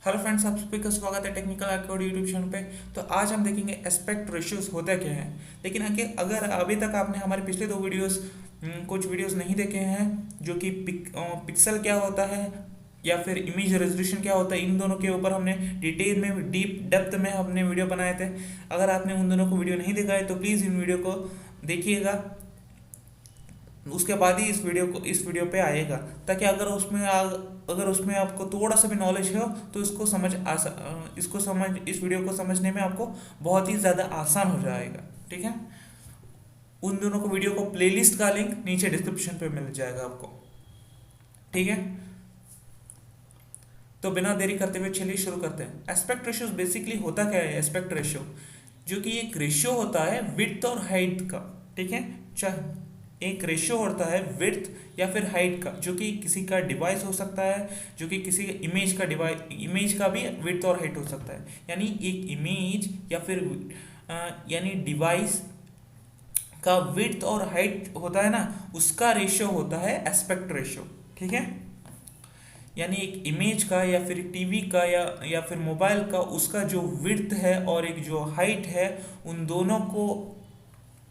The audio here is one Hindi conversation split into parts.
हेलो फ्रेंड्स, आप सभी का स्वागत है टेक्निकल आर्किड यूट्यूब चैनल पे। तो आज हम देखेंगे एस्पेक्ट रेशियोज होता क्या है। लेकिन अगर अभी तक आपने हमारे पिछले दो वीडियोस कुछ वीडियोस नहीं देखे हैं, जो कि पिक्सल क्या होता है या फिर इमेज रेजोल्यूशन क्या होता है, इन दोनों के ऊपर हमने डिटेल में डीप डेप्थ में हमने वीडियो बनाए थे। अगर आपने उन दोनों को वीडियो नहीं देखा है तो प्लीज़ इन वीडियो को देखिएगा, उसके बाद ही इस वीडियो पे आएगा, ताकि अगर उसमें आपको थोड़ा सा भी नॉलेज हो तो इस वीडियो को समझने में आपको बहुत ही ज़्यादा आसान हो जाएगा। ठीक है, उन दोनों को वीडियो को प्लेलिस्ट का लिंक नीचे डिस्क्रिप्शन पे मिल जाएगा आपको। ठीक है, तो बिना देरी करते हुए चलिए शुरू करते हैं। एस्पेक्ट रेशियो बेसिकली होता क्या है। एस्पेक्ट रेशियो जो कि एक रेशियो होता है विड्थ और हाइट का। ठीक है, चाहे एक रेशियो होता है विड्थ या फिर हाइट का, जो कि किसी का डिवाइस हो सकता है, जो कि किसी इमेज का भी विड्थ और हाइट हो सकता है। यानी एक इमेज या फिर यानी डिवाइस का विड्थ और हाइट होता है ना, उसका रेशियो होता है एस्पेक्ट रेशियो। ठीक है, यानी एक इमेज का या फिर टीवी का या फिर मोबाइल का, उसका जो विड्थ है और एक जो हाइट है,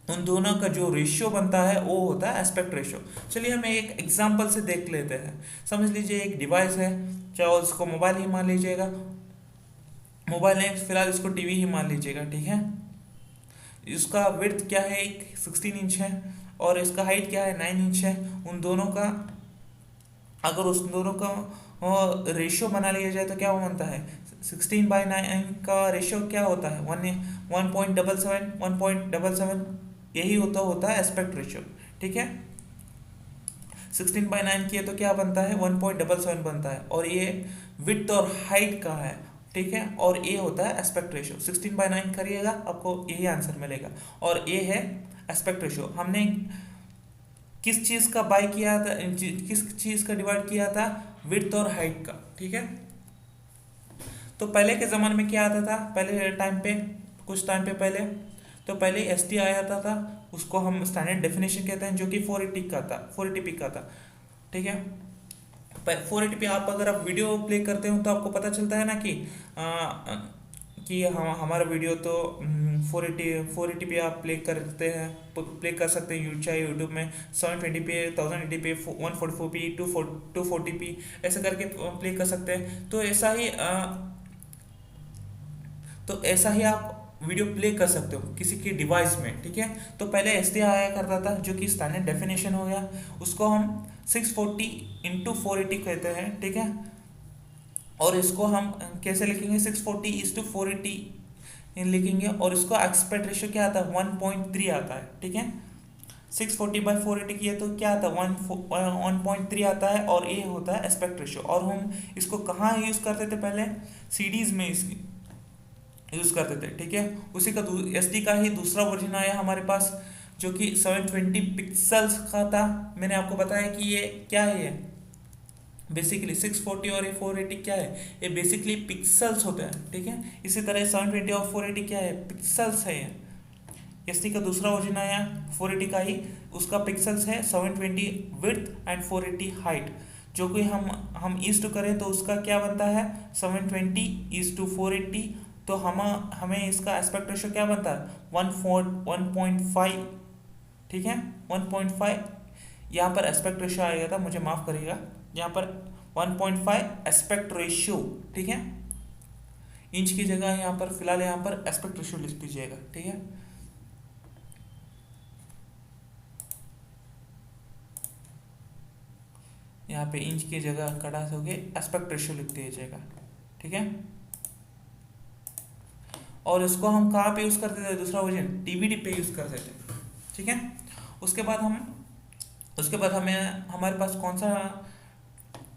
उन दोनों का जो रेशियो बनता है वो होता है एस्पेक्ट रेशियो। चलिए हम एक एग्जांपल से देख लेते हैं। समझ लीजिए एक डिवाइस है, चाहे उसको मोबाइल ही मान लीजिएगा, मोबाइल नहीं फिलहाल इसको टीवी ही मान लीजिएगा। ठीक है, इसका विड्थ क्या है, एक 16 इंच है, और इसका हाइट क्या है, 9 इंच है। उन दोनों का अगर उस दोनों का रेशियो बना लिया जाए तो क्या वो बनता है, 16/9 का रेशियो क्या होता है, 1.77, यही होता है एस्पेक्ट रेशियो। ठीक है, 16/9 किए तो क्या बनता है, 1.77 बनता है, और ये विड्थ और हाइट का है। ठीक है, और ये होता है एस्पेक्ट रेशियो। 16/9 करिएगा, आपको यही आंसर मिलेगा, और ये है एस्पेक्ट रेशियो। हमने किस चीज़ का बाय किया था, किस चीज़ का डिवाइड किया था, विड्थ और हाइट का। ठीक है, तो पहले के ज़माने में क्या आता था, पहले टाइम पे, कुछ टाइम पे पहले, तो पहले एस टी आया था, उसको हम स्टैंडर्ड डेफिनेशन कहते हैं, जो कि 480p का था। ठीक है, 480p आप अगर आप वीडियो प्ले करते हो तो आपको पता चलता है ना कि हम हमारा वीडियो तो 480p आप प्ले कर सकते हैं, चाहे यूट्यूब में 720p, 1080p, 144p, 240p ऐसे करके प्ले कर सकते हैं। तो ऐसा ही आप वीडियो प्ले कर सकते हो किसी के डिवाइस में। ठीक है, तो पहले एस टी आया करता था, जो कि स्टैंडर्ड डेफिनेशन हो गया, उसको हम 640x480 कहते हैं। ठीक है, और इसको हम कैसे लिखेंगे, 640:480 लिखेंगे, और इसको एस्पेक्ट रेशियो क्या आता है, 1.3 आता है। ठीक है, 640/480 किया तो क्या आता है, 1.3 आता है, और ये होता है एस्पेक्ट रेशियो। और हम इसको कहाँ यूज़ करते थे, पहले सीडीज में इसकी यूज़ करते थे। ठीक है, उसी का एस डी का ही दूसरा वर्जन आया हमारे पास, जो कि 720 पिक्सल्स का था। मैंने आपको बताया कि ये क्या है, ये बेसिकली 640 और ये 480 क्या है, ये बेसिकली पिक्सल्स होते हैं। ठीक है, इसी तरह 720 और 480 क्या है, पिक्सल्स है। ये एस टी का दूसरा वर्जन आया 480 का ही, उसका पिक्सल्स है 720 विड्थ एंड 480 हाइट। जो कि हम ईस्ट करें तो उसका क्या बनता है, 720:480, तो हमें इसका एस्पेक्ट रेशियो क्या बनता है, 1.5। ठीक है, 1.5 यहाँ पर एस्पेक्ट रेशियो आएगा था, मुझे माफ़ करिएगा, यहाँ पर 1.5 एस्पेक्ट रेशियो। ठीक है, इंच की जगह यहाँ पर फिलहाल यहाँ पर एस्पेक्ट रेशियो लिख दीजिएगा। ठीक है, यहाँ पे इंच की जगह कड़ा से होके एस्पेक्ट रेशियो लिख दीजिएगा। ठीक है, और इसको हम कहाँ पे यूज़ करते थे, दूसरा वर्जन डीवीडी पे यूज़ करते थे। ठीक है, उसके बाद हमें हमारे पास कौन सा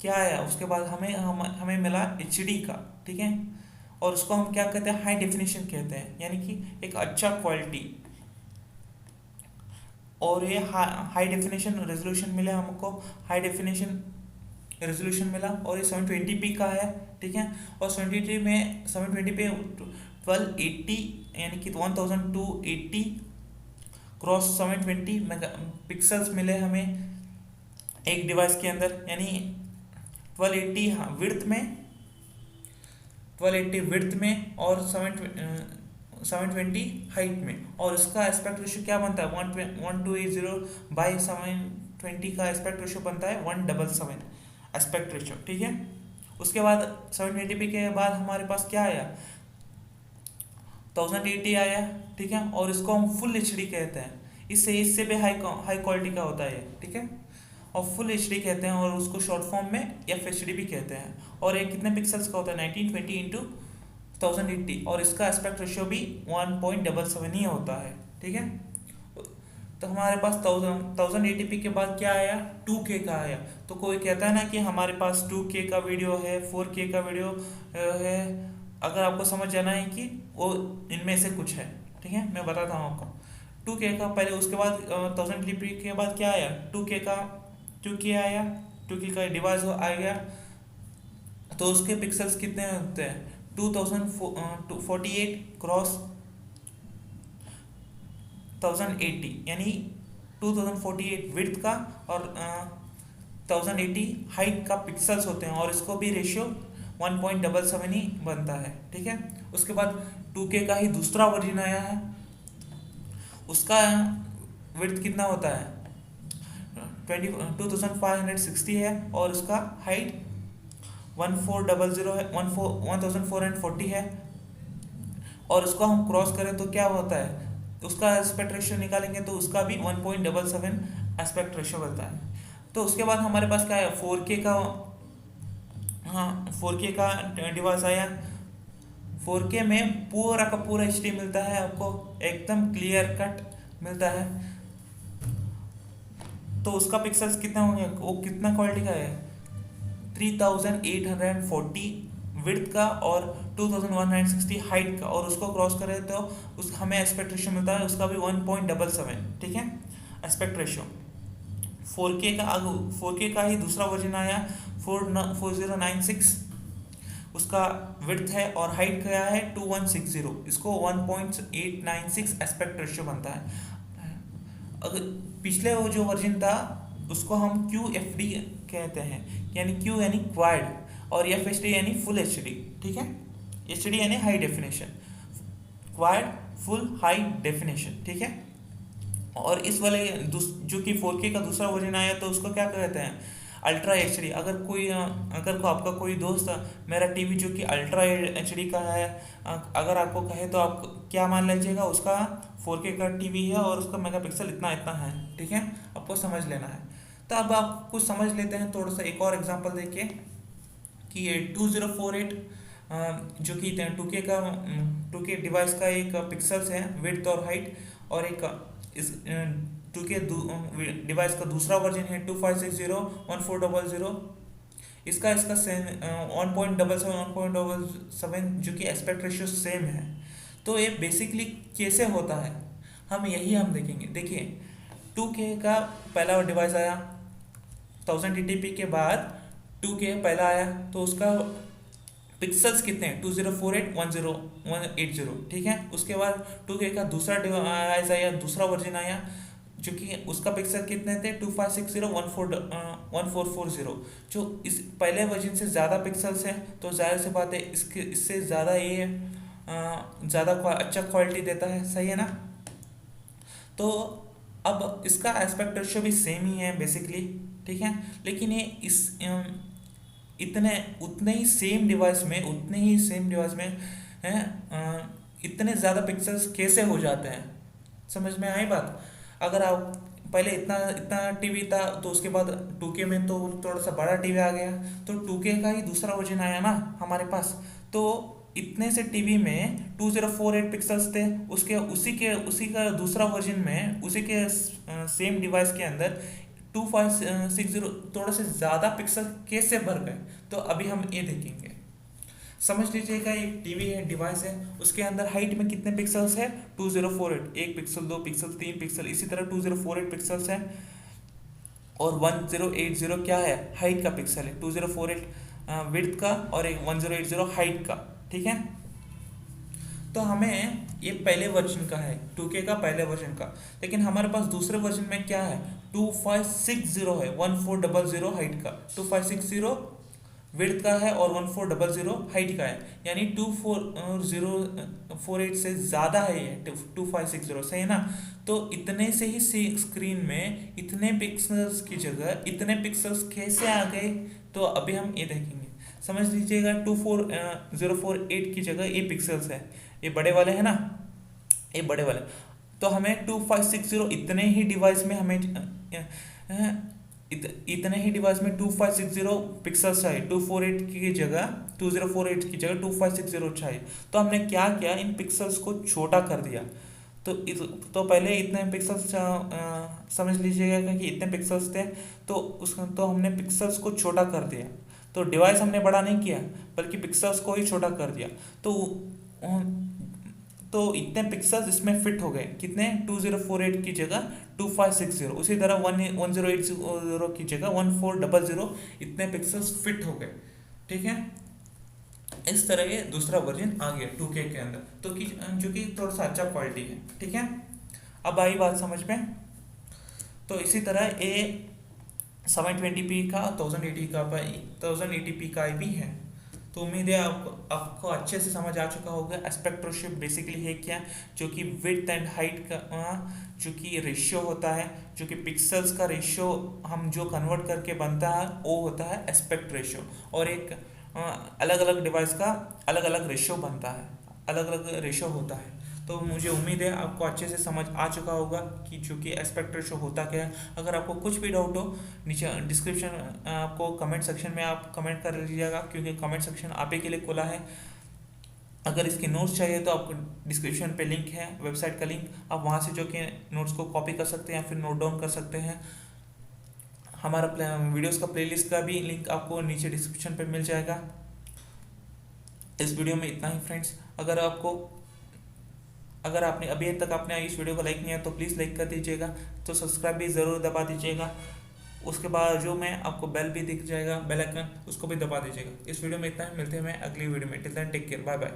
क्या आया, उसके बाद हमें मिला एचडी का। ठीक है, और उसको हम क्या कहते हैं, हाई डेफिनेशन कहते हैं, यानी कि एक अच्छा क्वालिटी। और ये हाई डेफिनेशन रेजोल्यूशन मिला हमको, हाई डेफिनेशन रेजोल्यूशन मिला, और ये 720p का है। ठीक है, और 720 पे 1280 यानी कि 1280 क्रॉस 720 मेगा पिक्सल्स मिले हमें एक डिवाइस के अंदर, यानी 1280 विड्थ में 1280 विड्थ में और 720 हाइट में, और इसका एस्पेक्ट रेशियो क्या बनता है 1280 बाई 720 का एस्पेक्ट रेशियो बनता है 177 एस्पेक्ट रेशियो, ठीक है। उसके बाद 720p के बाद हमारे पास क्या आया 1080 आया, ठीक है, और इसको हम फुल एचडी कहते हैं, इससे भी हाई क्वालिटी का होता है, ठीक है, और फुल एचडी कहते हैं, और उसको शॉर्ट फॉर्म में FHD भी कहते हैं। और ये कितने पिक्सल्स का होता है 1920 इंटू 1080, और इसका एस्पेक्ट रेशियो भी 1.77 ही होता है, ठीक है। तो हमारे पास 1080p के बाद क्या आया 2K का आया। तो कोई कहता है ना कि हमारे पास 2K का वीडियो है, 4K का वीडियो है, अगर आपको समझ जाना है कि वो इनमें से कुछ है, ठीक है, मैं बताता हूँ आपको। 2K का पहले, उसके बाद 1080p के बाद क्या आया 2K आया, 2K का डिवाइस आ गया, तो उसके पिक्सल्स कितने होते हैं 2048 क्रॉस 1080, यानी 2048 विड्थ का और 1080 हाइट का पिक्सल्स होते हैं, और इसको भी रेशियो 1.77 ही बनता है, ठीक है। उसके बाद 2K का ही दूसरा वर्जन आया है, उसका विड्थ कितना होता है 2560 है, और उसका हाइट 1400 है, 1440 है, और उसको हम क्रॉस करें तो क्या होता है उसका एस्पेक्ट रेशियो निकालेंगे तो उसका भी 1.77 एस्पेक्ट रेशियो बनता है। तो उसके बाद हमारे पास क्या है 4K का, हाँ 4K का डिवाइस आया। 4K में पूरा का पूरा HD मिलता है आपको, एकदम क्लियर कट मिलता है। तो उसका पिक्सल्स कितना होंगे, वो कितना क्वालिटी का है 3840 विड्थ का और 2160 हाइट का, और उसको क्रॉस करें तो उस हमें एस्पेक्ट रेशियो मिलता है उसका भी 1.77, ठीक है, एस्पेक्ट रेशियो। 4K का ही दूसरा वर्जन आया 4096, उसका विड्थ है और हाइट क्या है 2160, इसको 1.896 एस्पेक्ट रेशियो बनता है। अगर पिछले वो जो वर्जन था उसको हम QFD कहते हैं, यानी Q यानी क्वाड और FHD यानी फुल HD, ठीक है, HD यानी high definition, quad full high definition, ठीक है। और इस वाले जो कि 4K का दूसरा वर्जन आया तो उसको क्या कहते हैं अल्ट्रा HD। अगर आपका कोई दोस्त मेरा टीवी जो कि अल्ट्रा HD का है अगर आपको कहे तो आप क्या मान लीजिएगा उसका 4K का टीवी है और उसका मेगापिक्सल इतना इतना है, ठीक है, आपको समझ लेना है। तो अब आप कुछ समझ लेते हैं, थोड़ा सा एक और एग्जांपल देखिए कि ये 2048 जो कि 2K डिवाइस का एक पिक्सल्स है विड्थ और हाइट, और एक इस 2K डिवाइस का दूसरा वर्जन है 2560 इसका सेम 1.77 जो कि एस्पेक्ट रेशियो सेम है। तो ये बेसिकली कैसे होता है हम देखेंगे। देखिए 2K का पहला डिवाइस आया 1080p के बाद 2K पहला आया तो उसका पिक्सल्स कितने हैं 2048 ठीक है। उसके बाद 2K का दूसरा डिवाइस आया, दूसरा वर्जन आया जो कि उसका पिक्सल कितने थे 2560 जो इस पहले वर्जन से ज़्यादा पिक्सल्स हैं तो जाहिर सी बात है इससे ज़्यादा ये ज़्यादा अच्छा क्वालिटी देता है, सही है ना। तो अब इसका एस्पेक्ट रेशियो भी सेम ही है बेसिकली, ठीक है, लेकिन ये उतने ही सेम डिवाइस में हैं इतने ज़्यादा पिक्सल्स कैसे हो जाते हैं, समझ में आई बात। अगर आप पहले इतना टीवी था तो उसके बाद 2K में तो थोड़ा सा बड़ा टीवी आ गया तो 2K का ही दूसरा वर्जन आया ना हमारे पास, तो इतने से टीवी में 2048 पिक्सल्स थे, उसी का दूसरा वर्जन में उसी के सेम डिवाइस के अंदर 2560 थोड़ा से ज़्यादा पिक्सल कैसे भर गए, तो अभी हम ये देखेंगे। समझ लीजिएगा एक टीवी है, डिवाइस है, उसके अंदर हाइट में कितने पिक्सल्स है 2048, 1 पिक्सल 2 पिक्सल 3 पिक्सल, इसी तरह 2048 पिक्सल्स है और 1080 क्या है हाइट का पिक्सल है, 2048 विड्थ का और एक 1080 हाइट का, ठीक है। तो हमें ये पहले वर्जन का है 2K का पहले वर्जन का, लेकिन हमारे पास दूसरे वर्जन में क्या है 2560 है 1400 हाइट का 2560 विड्थ का है और 1400 हाइट का है, यानी 2408 से ज़्यादा है ये 2560 से, है ना। तो इतने से ही स्क्रीन में इतने पिक्सल्स की जगह इतने पिक्सल्स कैसे आ गए, तो अभी हम ये देखेंगे। समझ लीजिएगा 24048 की जगह ये पिक्सल्स है, ये बड़े वाले हैं ना, ये बड़े वाले। तो हमें 2560 इतने ही डिवाइस में हमें इतने ही डिवाइस में 2560 पिक्सल्स चाहिए, 248 की जगह 2048 की जगह 2560 चाहिए। तो हमने क्या किया, इन पिक्सल्स को छोटा कर दिया। तो तो पहले इतने पिक्सल्स समझ लीजिएगा कि इतने पिक्सल्स थे, तो हमने पिक्सल्स को छोटा कर दिया। तो डिवाइस हमने बड़ा नहीं किया, बल्कि पिक्सल्स को ही छोटा कर दिया। तो तो इतने पिक्सल्स इसमें फिट हो गए, कितने, 2048 की जगह 2560, उसी तरह 1080 की जगह 1400, इतने पिक्सल्स फिट हो गए। ठीक है, इस तरह ये दूसरा वर्जन आ गया 2K के अंदर, तो कि जो कि थोड़ा सा अच्छा क्वालिटी है। ठीक है, अब आई बात समझ में। तो इसी तरह ये 720p का 1080p का भी है। तो उम्मीद है आपको अच्छे से समझ आ चुका होगा एस्पेक्ट रेशियो बेसिकली है क्या, जो कि विड्थ एंड हाइट का जो कि रेशियो होता है, जो कि पिक्सल्स का रेशियो हम जो कन्वर्ट करके बनता है वो होता है एस्पेक्ट रेशियो। और एक अलग अलग डिवाइस का अलग अलग रेशियो बनता है, अलग अलग रेशियो होता है। तो मुझे उम्मीद है आपको अच्छे से समझ आ चुका होगा कि जो कि एस्पेक्ट रेशियो होता क्या है। अगर आपको कुछ भी डाउट हो, नीचे डिस्क्रिप्शन आपको कमेंट सेक्शन में आप कमेंट कर लीजिएगा, क्योंकि कमेंट सेक्शन आप ही के लिए खुला है। अगर इसके नोट्स चाहिए तो आपको डिस्क्रिप्शन पे लिंक है, वेबसाइट का लिंक, आप वहाँ से जो कि नोट्स को कॉपी कर सकते हैं या फिर नोट डाउन कर सकते हैं। हमारा वीडियोस का प्लेलिस्ट का भी लिंक आपको नीचे डिस्क्रिप्शन पे मिल जाएगा। इस वीडियो में इतना ही फ्रेंड्स। अगर आपने अभी तक आपने इस वीडियो को लाइक नहीं किया तो प्लीज़ लाइक कर दीजिएगा, तो सब्सक्राइब भी ज़रूर दबा दीजिएगा। उसके बाद जो मैं आपको बेल भी दिख जाएगा, बेल आइकन, उसको भी दबा दीजिएगा। इस वीडियो में इतना ही, मिलते हैं मैं अगली वीडियो में। Till then take care, bye bye.